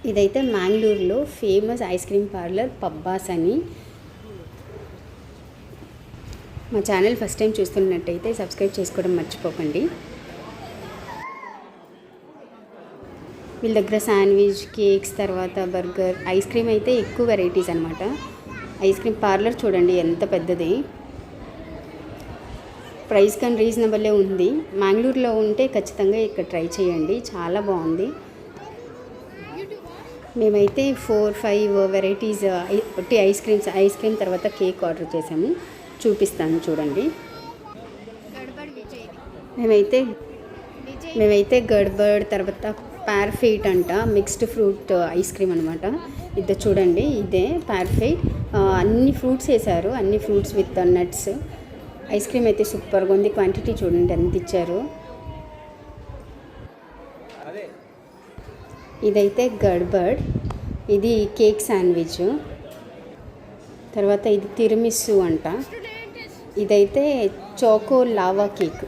ఇదైతే మ్యాంగ్లూరులో famous ice cream parlour పబ్బాస్ అని. మా ఛానల్ ఫస్ట్ టైం చూస్తున్నట్టయితే సబ్స్క్రైబ్ చేసుకోవడం మర్చిపోకండి. వీళ్ళ దగ్గర శాండ్విచ్, కేక్స్, తర్వాత బర్గర్, ఐస్ క్రీమ్ అయితే ఎక్కువ వెరైటీస్ అనమాట. ఐస్ క్రీమ్ పార్లర్ చూడండి ఎంత పెద్దది. ప్రైస్ కానీ రీజనబుల్లే ఉంది. మ్యాంగ్లూరులో ఉంటే ఖచ్చితంగా ఇక్కడ ట్రై చేయండి, చాలా బాగుంది. మేమైతే 4-5 వెరైటీస్ ఒట్టి ఐస్ క్రీమ్ తర్వాత కేక్ ఆర్డర్ చేసాము. చూపిస్తాను చూడండి. మేమైతే గడ్బడ్, తర్వాత పార్ఫెయిట్ అంట మిక్స్డ్ ఫ్రూట్ ఐస్ క్రీమ్ అనమాట. ఇది చూడండి, ఇదే పార్ఫెయిట్. అన్ని ఫ్రూట్స్ వేసారు, అన్ని fruits with nuts. Ice cream అయితే సూపర్గా ఉంది. క్వాంటిటీ చూడండి ఎంత ఇచ్చారు. ఇదైతే గడ్బడ్, ఇది కేక్ శాండ్విచ్. తర్వాత ఇది తిరమిస్సు అంట. ఇదైతే చోకో లావా కేక్.